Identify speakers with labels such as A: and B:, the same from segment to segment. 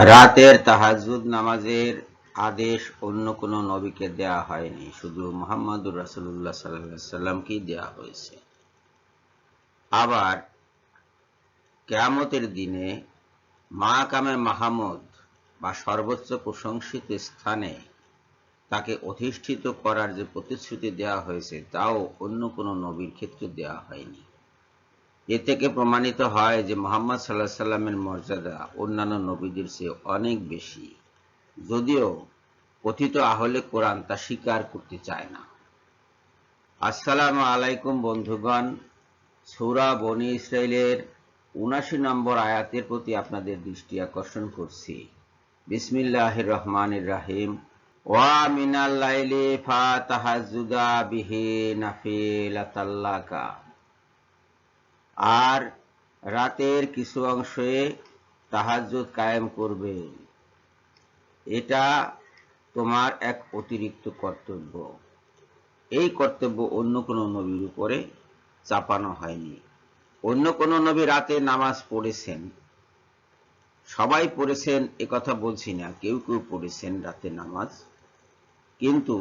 A: রাতের তাহাজ্জুদ নামাজের আদেশ অন্য কোন নবীকে দেয়া হয়নি, শুধু মুহাম্মদুর রাসূলুল্লাহ সাল্লাল্লাহু আলাইহি সাল্লামকেই দেয়া হয়েছে। আবার কিয়ামতের দিনে মাকামে মাহমুদ বা সর্বোচ্চ প্রশংসিত স্থানে তাকে অধিষ্ঠিত করার যে প্রতিশ্রুতি দেওয়া হয়েছে তাও অন্য কোন নবীর ক্ষেত্রে দেওয়া হয়নি। এ থেকে প্রমাণিত হয় যে মুহাম্মদ সাল্লাল্লাহু আলাইহি সাল্লামের মর্যাদা অন্যান্য নবীদের চেয়ে অনেক বেশি, যদিও কথিত আহলে কোরআন তা স্বীকার করতে চায় না। আসসালামু আলাইকুম বন্ধুগণ, সূরা বনী ইসরাইলের ৭৯ নম্বর আয়াতের প্রতি আপনাদের দৃষ্টি আকর্ষণ করছি। বিসমিল্লাহির রহমানির রহিম। ওয়া মিনাল লাইলি ফাতাহাজ্জুদা বিহি নাফিলাতাল লাকা। আর রাতের কিছু অংশে তাহাজ্জুদ কায়েম করবে, এটা তোমার এক অতিরিক্ত কর্তব্য। এই কর্তব্য অন্য কোন নবীর উপরে চাপানো হয়নি। অন্য কোন নবী রাতে নামাজ পড়েছেন, সবাই পড়েছেন একথা বলছি না, কেউ কেউ পড়েছেন রাতে নামাজ, কিন্তু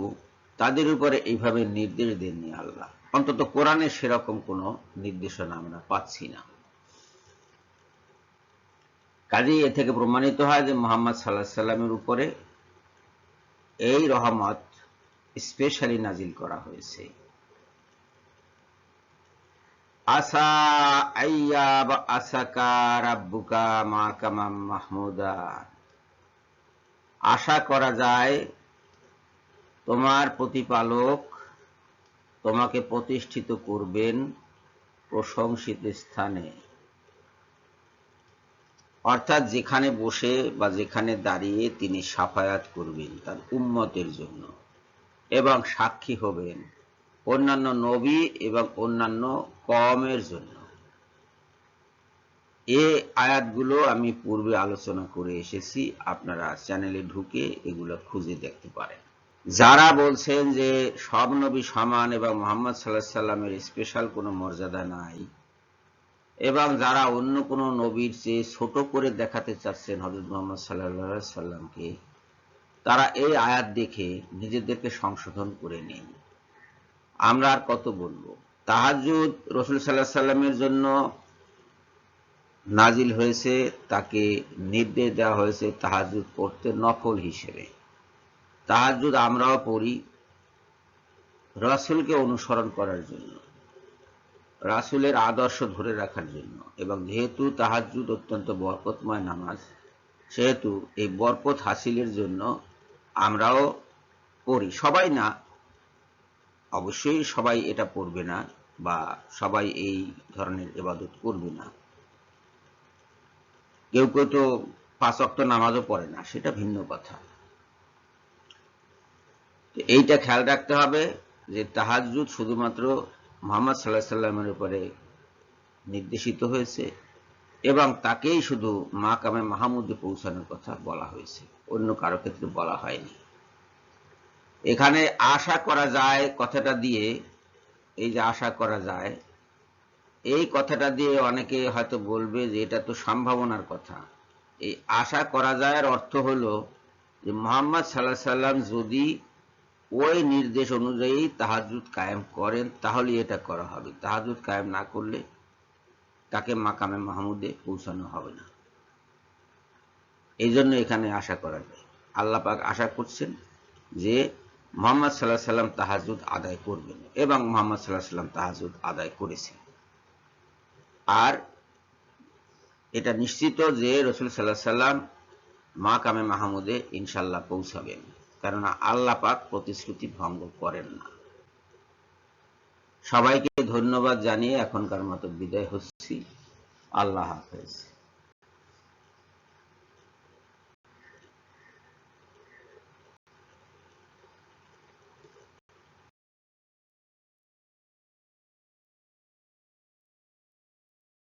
A: তাদের উপরে এইভাবে নির্দেশ দেননি আল্লাহ। অন্তত কোরআনে সেরকম কোন নির্দেশনা আমরা পাচ্ছি না। কাজেই এ থেকে প্রমাণিত হয় যে মুহাম্মদ সাল্লাল্লাহু আলাইহি সাল্লামের উপরে এই রহমত স্পেশালি নাজিল করা হয়েছে। আসা আইয়াব আসাকা রাব্বুকা মাকামাম মাহমুদা। আশা করা যায় তোমার প্রতিপালক তোমাকে প্রতিষ্ঠিত করবেন প্রশংসিত স্থানে, অর্থাৎ যেখানে বসে বা যেখানে দাঁড়িয়ে তিনি সাফায়াত করবেন তার উম্মতের জন্য এবং সাক্ষী হবেন অন্যান্য নবী এবং অন্যান্য কওমের জন্য। এই আয়াতগুলো আমি পূর্বে আলোচনা করে এসেছি, আপনারা চ্যানেলে ঢুকে এগুলো খুঁজে দেখতে পারেন। যারা বলছেন যে সব নবী সমান এবং মুহাম্মদ সাল্লাল্লাহু আলাইহি সাল্লামের স্পেশাল কোনো মর্যাদা নাই, এবং যারা অন্য কোন নবীর চেয়ে ছোট করে দেখাতে চাচ্ছেন হযরত মুহাম্মদ সাল্লাল্লাহু আলাইহি সাল্লামকে, তারা এই আয়াত দেখে নিজেদেরকে সংশোধন করে নিন। আমরা আর কত বলবো? তাহাজ্জুদ রাসূল সাল্লাল্লাহু আলাইহি সাল্লামের জন্য নাজিল হয়েছে, তাকে নির্দেশ দেওয়া হয়েছে তাহাজ্জুদ পড়তে নফল হিসেবে। তাহাজ্জুদ আমরাও পড়ি রাসূলকে অনুসরণ করার জন্য, রাসূলের আদর্শ ধরে রাখার জন্য, এবং যেহেতু তাহাজ্জুদ অত্যন্ত বরকতময় নামাজ, সেহেতু এই বরকত হাসিলের জন্য আমরাও পড়ি। সবাই না, অবশ্যই সবাই এটা পড়বে না বা সবাই এই ধরনের ইবাদত করবে না। কেউ কেউ তো ৫ ওয়াক্ত নামাজও পড়ে না, সেটা ভিন্ন কথা। এইটা খেয়াল রাখতে হবে যে তাহাজ্জুদ শুধুমাত্র মুহাম্মদ সাল্লাল্লাহু আলাইহি সাল্লামের উপরে নির্দেশিত হয়েছে এবং তাকেই শুধু মাকামে মাহমুদে পৌঁছানোর কথা বলা হয়েছে, অন্য কারো ক্ষেত্রে বলা হয়নি। এখানে আশা করা যায় কথাটা দিয়ে, এই যে আশা করা যায়, এই কথাটা দিয়ে অনেকে হয়তো বলবে যে এটা তো সম্ভাবনার কথা। এই আশা করা যায় অর্থ হলো যে মুহাম্মদ সাল্লাল্লাহু আলাইহি সাল্লাম যদি ওই নির্দেশ অনুযায়ী তাহাজ্জুদ কায়েম করেন তাহলে এটা করা হবে। তাহাজ্জুদ কায়েম না করলে তাকে মাকামে মাহমুদে পৌঁছানো হবে না। এই জন্য এখানে আশা করা যায়। আল্লাহ পাক আশা করছেন যে মুহাম্মদ সাল্লাল্লাহু আলাইহি সাল্লাম তাহাজ্জুদ আদায় করবেন এবং মুহাম্মদ সাল্লাল্লাহু আলাইহি সাল্লাম তাহাজ্জুদ আদায় করেছেন। আর এটা নিশ্চিত যে রাসূল সাল্লাল্লাহু আলাইহি সাল্লাম মাকামে মাহমুদে ইনশাআল্লাহ পৌঁছাবেন, কেননা আল্লাহ পাক প্রতিশ্রুতি ভঙ্গ করেন না। সবাইকে ধন্যবাদ জানিয়ে এখনকার মতো বিদায় হচ্ছি। আল্লাহ হাফেজ।